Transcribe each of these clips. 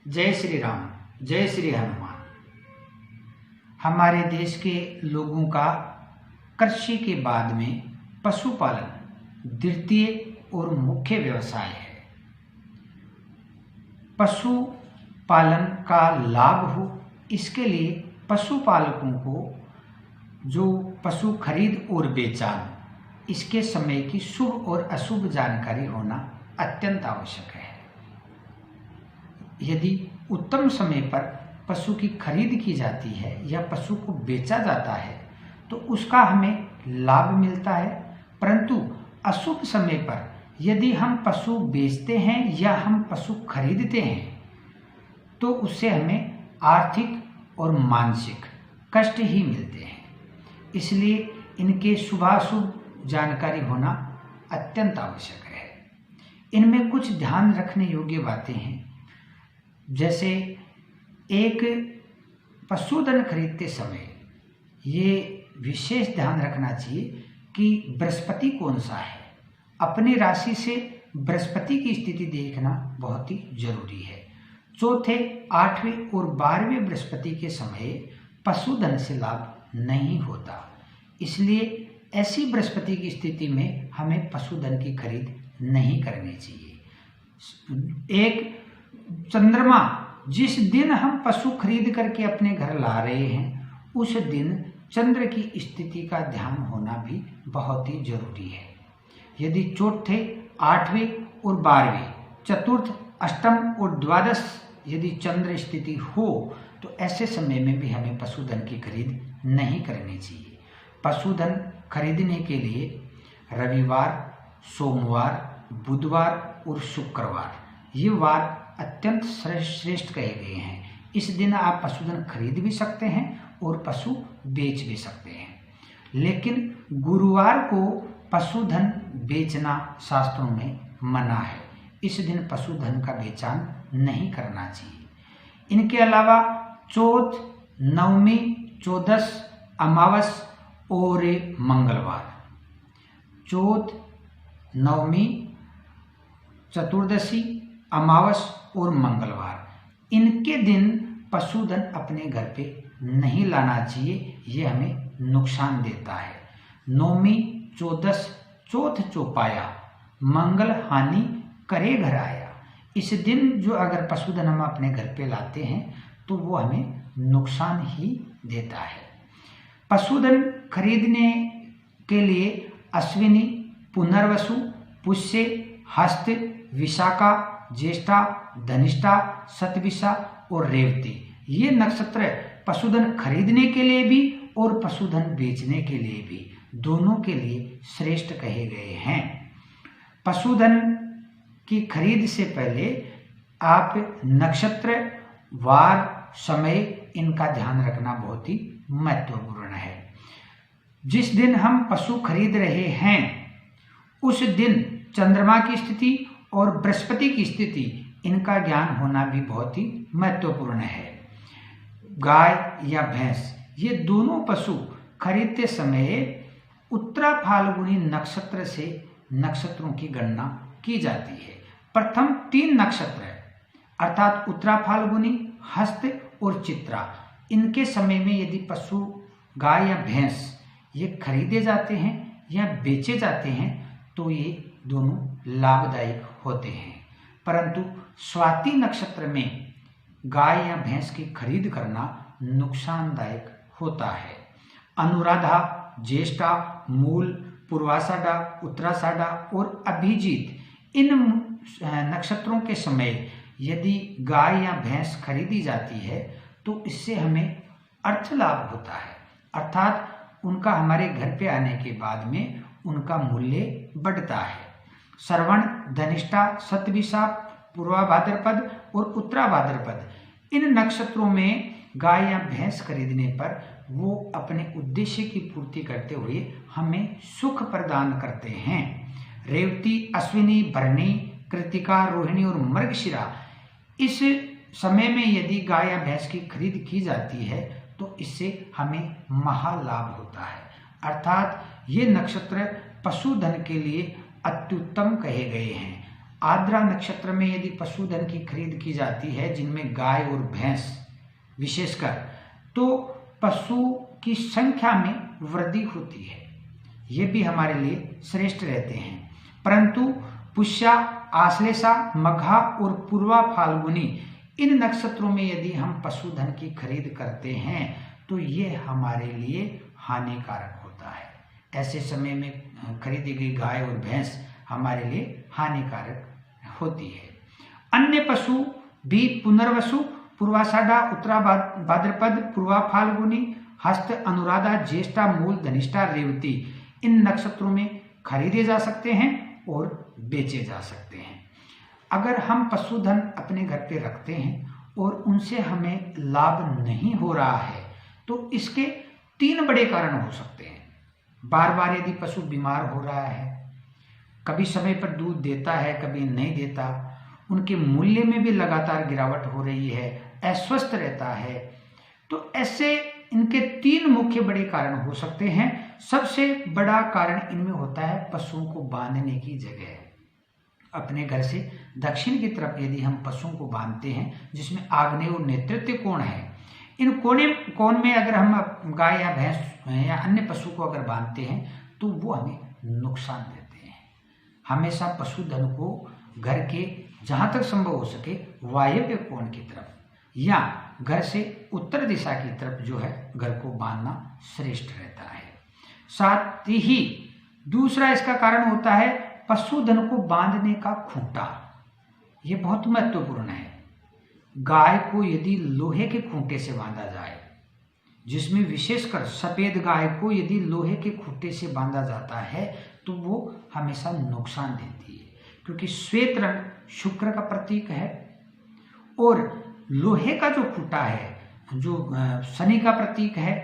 जय श्री राम, जय श्री हनुमान। हमारे देश के लोगों का कृषि के बाद में पशुपालन द्वितीय और मुख्य व्यवसाय है। पशुपालन का लाभ हो, इसके लिए पशुपालकों को जो पशु खरीद और बेचान, इसके समय की शुभ और अशुभ जानकारी होना अत्यंत आवश्यक है। यदि उत्तम समय पर पशु की खरीद की जाती है या पशु को बेचा जाता है तो उसका हमें लाभ मिलता है, परंतु अशुभ समय पर यदि हम पशु बेचते हैं या हम पशु खरीदते हैं तो उससे हमें आर्थिक और मानसिक कष्ट ही मिलते हैं। इसलिए इनके शुभाशुभ जानकारी होना अत्यंत आवश्यक है। इनमें कुछ ध्यान रखने योग्य बातें हैं, जैसे एक पशुधन खरीदते समय ये विशेष ध्यान रखना चाहिए कि बृहस्पति कौन सा है। अपनी राशि से बृहस्पति की स्थिति देखना बहुत ही जरूरी है। चौथे, 8वें और 12वें बृहस्पति के समय पशुधन से लाभ नहीं होता, इसलिए ऐसी बृहस्पति की स्थिति में हमें पशुधन की खरीद नहीं करनी चाहिए। एक चंद्रमा, जिस दिन हम पशु खरीद करके अपने घर ला रहे हैं उस दिन चंद्र की स्थिति का ध्यान होना भी बहुत ही जरूरी है। यदि चौथे, 8वें और 12वें, चतुर्थ, अष्टम और द्वादश यदि चंद्र स्थिति हो तो ऐसे समय में भी हमें पशुधन की खरीद नहीं करनी चाहिए। पशुधन खरीदने के लिए रविवार, सोमवार, बुधवार और शुक्रवार ये वार अत्यंत श्रेष्ठ कहे गए हैं। इस दिन आप पशुधन खरीद भी सकते हैं और पशु बेच भी सकते हैं, लेकिन गुरुवार को पशुधन बेचना शास्त्रों में मना है। इस दिन पशुधन का बेचान नहीं करना चाहिए। इनके अलावा चौथ, नवमी, चौदस, अमावस और मंगलवार, चौथ, नवमी, चतुर्दशी, अमावस और मंगलवार, इनके दिन पशुधन अपने घर पे नहीं लाना चाहिए, ये हमें नुकसान देता है। नौमी, चौदस, चौथ चौपाया, मंगल हानि करे घर आया। इस दिन जो अगर पशुधन हम अपने घर पे लाते हैं तो वो हमें नुकसान ही देता है। पशुधन खरीदने के लिए अश्विनी, पुनर्वसु, पुष्य, हस्त, विशाखा, ज्येष्ठा, धनिष्ठा, शतभिषा और रेवती ये नक्षत्र पशुधन खरीदने के लिए भी और पशुधन बेचने के लिए भी, दोनों के लिए श्रेष्ठ कहे गए हैं। पशुधन की खरीद से पहले आप नक्षत्र, वार, समय इनका ध्यान रखना बहुत ही महत्वपूर्ण है। जिस दिन हम पशु खरीद रहे हैं उस दिन चंद्रमा की स्थिति और बृहस्पति की स्थिति इनका ज्ञान होना भी बहुत ही महत्वपूर्ण है। गाय या भैंस ये दोनों पशु खरीदते समय उत्तरा फाल्गुनी नक्षत्र से नक्षत्रों की गणना की जाती है। प्रथम 3 नक्षत्र अर्थात उत्तरा फाल्गुनी, हस्त और चित्रा, इनके समय में यदि पशु गाय या भैंस ये खरीदे जाते हैं या बेचे जाते हैं तो ये दोनों लाभदायक होते हैं, परंतु स्वाति नक्षत्र में गाय या भैंस की खरीद करना नुकसानदायक होता है। अनुराधा, ज्येष्ठा, मूल, पूर्वाषाढ़ा, उत्तराषाढ़ा और अभिजीत इन नक्षत्रों के समय यदि गाय या भैंस खरीदी जाती है तो इससे हमें अर्थ लाभ होता है, अर्थात उनका हमारे घर पे आने के बाद में उनका मूल्य बढ़ता है। श्रवण, धनिष्ठा, शतभिषा, पूर्वा भाद्रपद और उत्तरा भाद्रपद इन नक्षत्रों में गाय या भैंस खरीदने पर वो अपने उद्देश्य की पूर्ति करते हुए हमें सुख प्रदान करते हैं। रेवती, अश्विनी, भरणी, कृतिका, रोहिणी और मृगशिरा इस समय में यदि गाय या भैंस की खरीद की जाती है तो इससे हमें महालाभ होता है, अर्थात ये नक्षत्र पशुधन के लिए अत्युत्तम कहे गए हैं। आर्द्रा नक्षत्र में यदि पशुधन की खरीद की जाती है, जिनमें गाय और भैंस विशेषकर, तो पशु की संख्या में वृद्धि होती है। ये भी हमारे लिए श्रेष्ठ रहते हैं। परंतु पुष्या, आश्लेषा, मघा और पूर्वा फाल्गुनी इन नक्षत्रों में यदि हम पशुधन की खरीद करते हैं तो ये हमारे लिए हानिकारक होता है। ऐसे समय में खरीदी गई गाय और भैंस हमारे लिए हानिकारक होती है। अन्य पशु भी पुनर्वसु, पूर्वाषाढ़ा, उत्तरा भाद्रपद, पूर्वा फाल्गुनी, हस्त, अनुराधा, ज्येष्ठा, मूल, धनिष्ठा, रेवती इन नक्षत्रों में खरीदे जा सकते हैं और बेचे जा सकते हैं। अगर हम पशुधन अपने घर पे रखते हैं और उनसे हमें लाभ नहीं हो रहा है तो इसके 3 बड़े कारण हो सकते हैं। बार बार यदि पशु बीमार हो रहा है, कभी समय पर दूध देता है, कभी नहीं देता, उनके मूल्य में भी लगातार गिरावट हो रही है, अस्वस्थ रहता है, तो ऐसे इनके 3 मुख्य बड़े कारण हो सकते हैं। सबसे बड़ा कारण इनमें होता है पशुओं को बांधने की जगह। अपने घर से दक्षिण की तरफ यदि हम पशुओं को बांधते हैं, जिसमें आग्नेय और नेतृत्व कोण है, इन कोण में अगर हम गाय या भैंस या अन्य पशु को अगर बांधते हैं तो वो हमें नुकसान देते हैं। हमेशा पशुधन को घर के जहाँ तक संभव हो सके वायव्य कोण की तरफ या घर से उत्तर दिशा की तरफ जो है घर को बांधना श्रेष्ठ रहता है। साथ ही दूसरा इसका कारण होता है पशुधन को बांधने का खूंटा। ये बहुत महत्वपूर्ण है। गाय को यदि लोहे के खूंटे से बांधा जाए, जिसमें विशेषकर सफेद गाय को यदि लोहे के खूंटे से बांधा जाता है तो वो हमेशा नुकसान देती है, क्योंकि श्वेत रंग शुक्र का प्रतीक है और लोहे का जो खूंटा है जो शनि का प्रतीक है।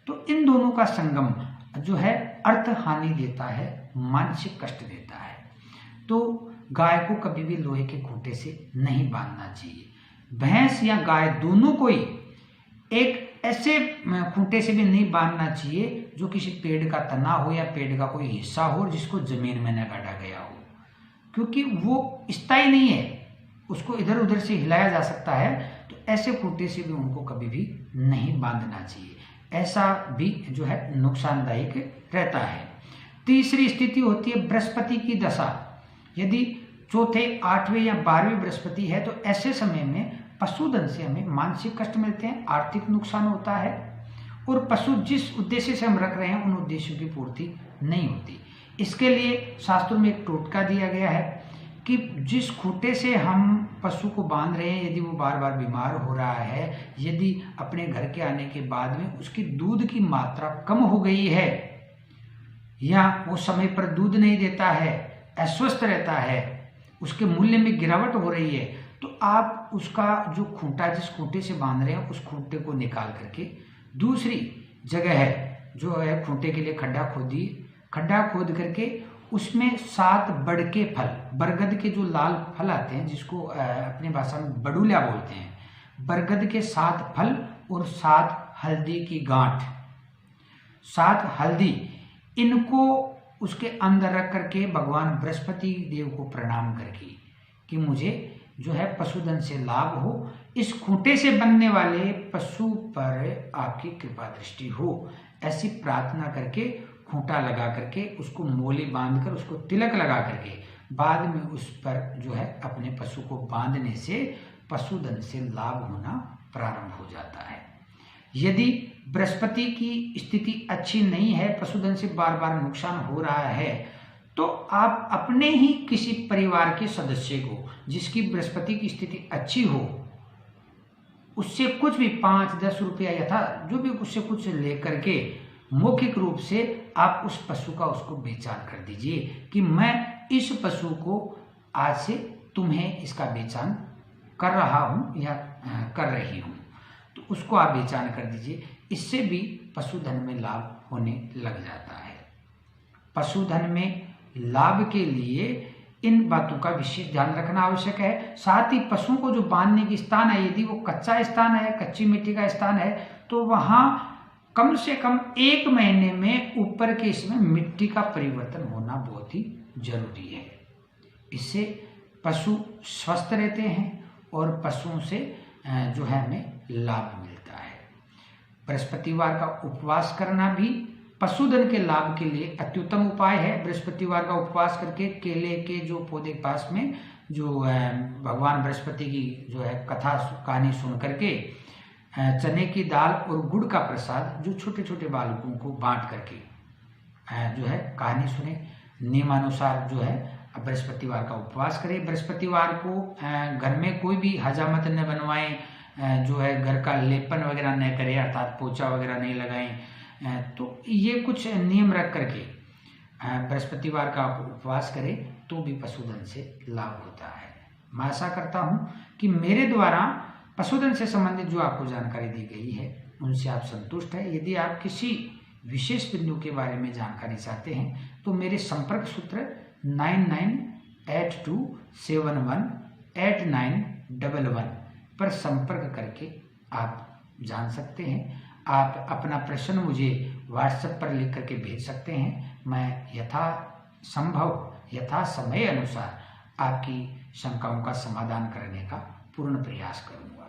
तो इन दोनों का संगम जो है अर्थ हानि देता है, मानसिक कष्ट देता है। तो गाय को कभी भी लोहे के खूंटे से नहीं बांधना चाहिए। भैंस या गाय दोनों को ही एक ऐसे खूंटे से भी नहीं बांधना चाहिए जो किसी पेड़ का तना हो या पेड़ का कोई हिस्सा हो जिसको जमीन में न गाड़ा गया हो, क्योंकि वो स्थायी नहीं है, उसको इधर उधर से हिलाया जा सकता है। तो ऐसे खूंटे से भी उनको कभी भी नहीं बांधना चाहिए, ऐसा भी जो है नुकसानदायक रहता है। तीसरी स्थिति होती है बृहस्पति की दशा। यदि चौथे, 8वें या 12वें बृहस्पति है तो ऐसे समय में पशुधन से हमें मानसिक कष्ट मिलते हैं, आर्थिक नुकसान होता है और पशु जिस उद्देश्य से हम रख रहे हैं उन उद्देश्यों की पूर्ति नहीं होती। इसके लिए शास्त्रों में एक टोटका दिया गया है कि जिस खूंटे से हम पशु को बांध रहे हैं, यदि वो बार बार बीमार हो रहा है, यदि अपने घर के आने के बाद में उसकी दूध की मात्रा कम हो गई है या वो समय पर दूध नहीं देता है, अस्वस्थ रहता है, उसके मूल्य में गिरावट हो रही है, तो आप उसका जो खूंटा जिस खूंटे से बांध रहे हैं उस खूंटे को निकाल करके दूसरी जगह है जो है खूंटे के लिए खड्डा खोद करके उसमें 7 बड़के फल, बरगद के जो लाल फल आते हैं जिसको अपनी भाषा में बडूला बोलते हैं, बरगद के 7 फल और 7 हल्दी की गांठ, 7 हल्दी, इनको उसके अंदर रख करके भगवान बृहस्पति देव को प्रणाम करके कि मुझे जो है पशुधन से लाभ हो, इस खूंटे से बनने वाले पशु पर आपकी कृपा दृष्टि हो, ऐसी प्रार्थना करके खूंटा लगा करके उसको मोली बांध कर उसको तिलक लगा करके बाद में उस पर जो है अपने पशु को बांधने से पशुधन से लाभ होना प्रारंभ हो जाता है। यदि बृहस्पति की स्थिति अच्छी नहीं है, पशुधन से बार बार नुकसान हो रहा है, तो आप अपने ही किसी परिवार के सदस्य को जिसकी बृहस्पति की स्थिति अच्छी हो उससे कुछ भी 5-10 रुपया यथा जो भी उससे कुछ लेकर के मौखिक रूप से आप उस पशु का उसको बेचान कर दीजिए कि मैं इस पशु को आज से तुम्हें इसका बेचान कर रहा हूँ या कर रही हूँ, तो उसको आप बेचान कर दीजिए। इससे भी पशुधन में लाभ होने लग जाता है। पशुधन में लाभ के लिए इन बातों का विशेष ध्यान रखना आवश्यक है। साथ ही पशुओं को जो बांधने की स्थान है, यदि वो कच्चा स्थान है, कच्ची मिट्टी का स्थान है, तो वहाँ कम से कम 1 महीने में ऊपर के इसमें मिट्टी का परिवर्तन होना बहुत ही जरूरी है। इससे पशु स्वस्थ रहते हैं और पशुओं से जो है हमें लाभ मिलता है। बृहस्पतिवार का उपवास करना भी पशुधन के लाभ के लिए अत्युत्तम उपाय है। बृहस्पतिवार का उपवास करके केले के जो पौधे के पास में जो भगवान बृहस्पति की जो है कथा कहानी सुन करके चने की दाल और गुड़ का प्रसाद जो छोटे छोटे बालकों को बांट करके जो है कहानी सुने, नियमानुसार जो है बृहस्पतिवार का उपवास करें। बृहस्पतिवार को घर में कोई भी हजामत न बनवाएं, जो है घर का लेपन वगैरह न करें, अर्थात पोछा वगैरह नहीं लगाएं। तो ये कुछ नियम रख करके बृहस्पतिवार का उपवास करें तो भी पशुधन से लाभ होता है। मैं आशा करता हूँ कि मेरे द्वारा पशुधन से संबंधित जो आपको जानकारी दी गई है उनसे आप संतुष्ट हैं। यदि आप किसी विशेष बिंदु के बारे में जानकारी चाहते हैं तो मेरे संपर्क सूत्र 9982711891 पर संपर्क करके आप जान सकते हैं। आप अपना प्रश्न मुझे व्हाट्सएप पर लिख करके भेज सकते हैं। मैं यथा समय अनुसार आपकी शंकाओं का समाधान करने का पूर्ण प्रयास करूंगा।